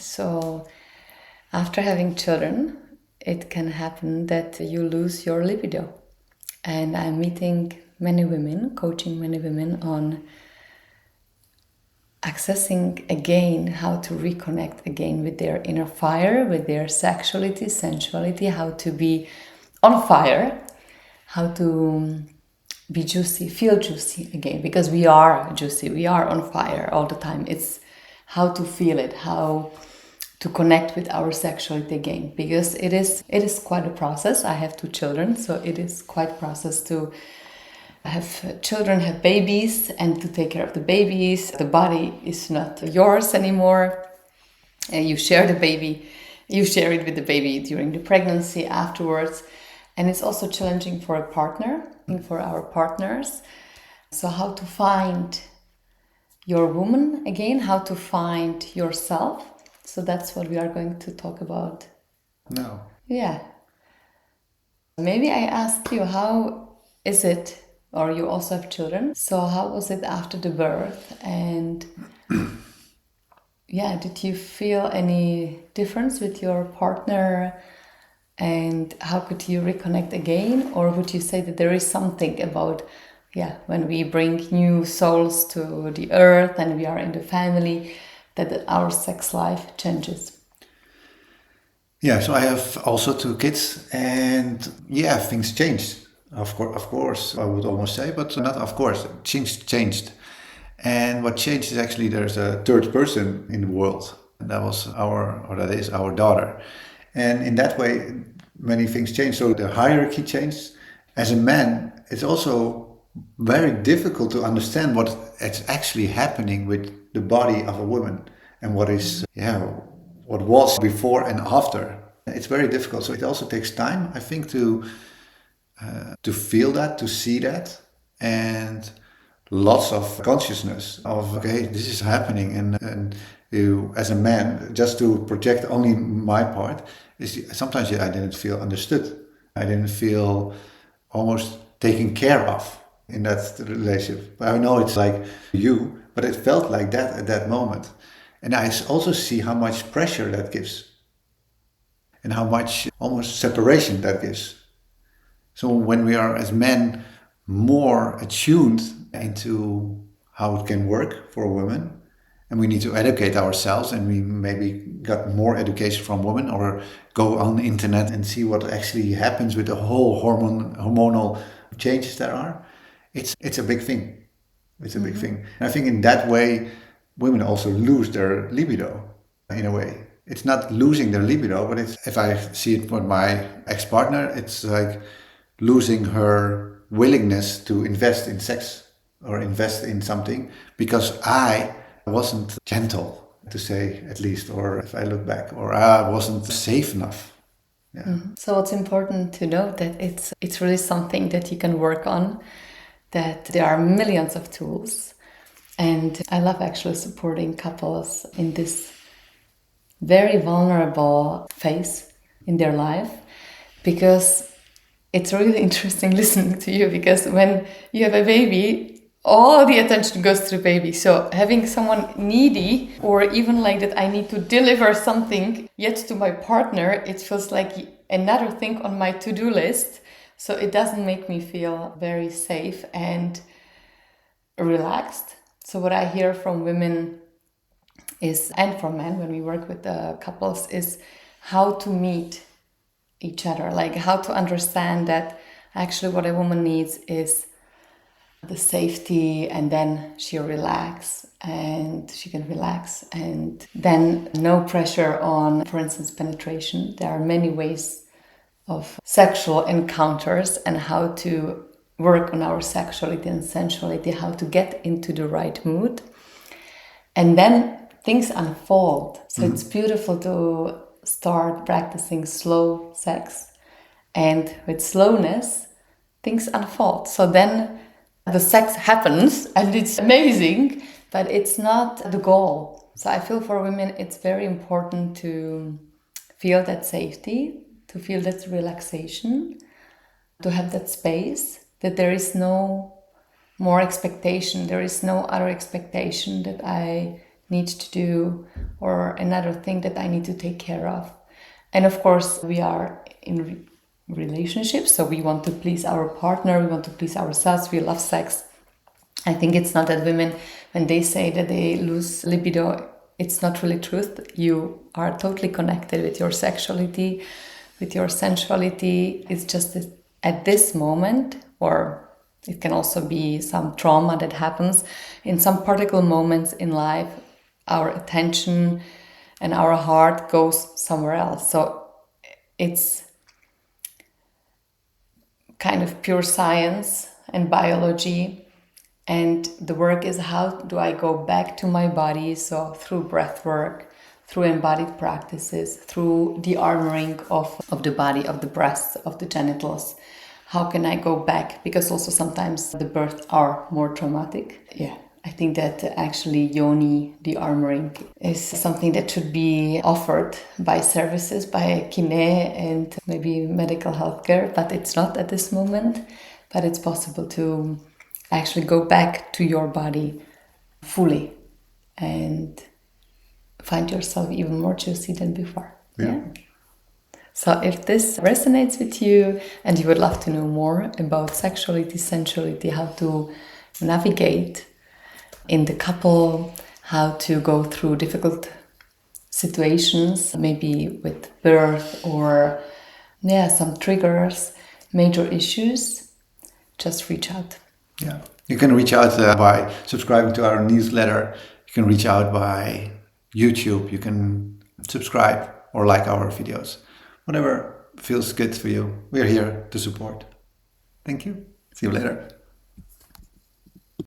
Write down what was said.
So after having children, it can happen that you lose your libido. And I'm meeting many women, coaching many women on accessing again how to reconnect again with their inner fire, with their sexuality, sensuality, how to be on fire, how to be juicy, feel juicy again, because we are juicy, we are on fire all the time. It's how to feel it, how to connect with our sexuality again, because it is quite a process. I have 2 children, so it is quite a process to have children, have babies, and to take care of the babies. The body is not yours anymore. You share the baby, you share it with the baby during the pregnancy, afterwards. And it's also challenging for a partner, for our partners. So how to find your woman again, how to find yourself. So that's what we are going to talk about. No. Yeah. Maybe I ask you, how is it, or you also have children, so how was it after the birth? And yeah, did you feel any difference with your partner? And how could you reconnect again? Or would you say that there is something about, when we bring new souls to the earth and we are in the family, that our sex life changes? Yeah, so I have also 2 kids, and things changed. Of course, I would almost say, but not of course. Things changed, and what changed is actually there's a third person in the world, and that is our daughter, and in that way, many things changed. So the hierarchy changed. As a man, it's also very difficult to understand what is actually happening with the body of a woman and what is what was before and after. It's very difficult. So it also takes time, I think, to feel that, to see that, and lots of consciousness of, okay, this is happening, and you, as a man, just to project only my part, is sometimes I didn't feel understood. I didn't feel almost taken care of in that relationship. I know it's like you, but it felt like that at that moment. And I also see how much pressure that gives and how much almost separation that gives. So when we are as men more attuned into how it can work for a woman, and we need to educate ourselves, and we maybe got more education from women, or go on the internet and see what actually happens with the whole hormonal changes there are. It's a big thing. It's a big thing. And I think in that way, women also lose their libido in a way. It's not losing their libido, but it's, if I see it with my ex-partner, it's like losing her willingness to invest in sex or invest in something because I wasn't gentle, to say at least, or if I look back, or I wasn't safe enough. Yeah. Mm-hmm. So it's important to know that it's really something that you can work on, that there are millions of tools. And I love actually supporting couples in this very vulnerable phase in their life, because it's really interesting listening to you, because when you have a baby, all the attention goes to the baby. So having someone needy, or even like that I need to deliver something yet to my partner, it feels like another thing on my to-do list. So it doesn't make me feel very safe and relaxed. So what I hear from women is, and from men when we work with the couples, is how to meet each other, like how to understand that actually what a woman needs is the safety, and then she can relax, and then no pressure on, for instance, penetration. There are many ways of sexual encounters, and how to work on our sexuality and sensuality, how to get into the right mood, and then things unfold. So it's beautiful to start practicing slow sex, and with slowness things unfold. So then the sex happens and it's amazing, but it's not the goal. So I feel for women it's very important to feel that safety, to feel that relaxation, to have that space, that there is no more expectation, there is no other expectation that I need to do, or another thing that I need to take care of. And of course, we are in relationships, so we want to please our partner, we want to please ourselves, we love sex. I think it's not that women, when they say that they lose libido, it's not really truth. You are totally connected with your sexuality, with your sensuality. It's just that at this moment, or it can also be some trauma that happens in some particular moments in life, our attention and our heart goes somewhere else. So it's kind of pure science and biology. And the work is, how do I go back to my body? So through breath work, through embodied practices, through the armoring of the body, of the breasts, of the genitals. How can I go back? Because also sometimes the births are more traumatic. Yeah, I think that actually yoni, the armoring, is something that should be offered by services, by kine and maybe medical healthcare, but it's not at this moment. But it's possible to actually go back to your body fully and find yourself even more juicy than before. Yeah. So if this resonates with you and you would love to know more about sexuality, sensuality, how to navigate in the couple, how to go through difficult situations, maybe with birth or some triggers, major issues, just reach out. Yeah, you can reach out by subscribing to our newsletter. You can reach out by YouTube. You can subscribe or like our videos. Whatever feels good for you. We're here to support. Thank you. See you later.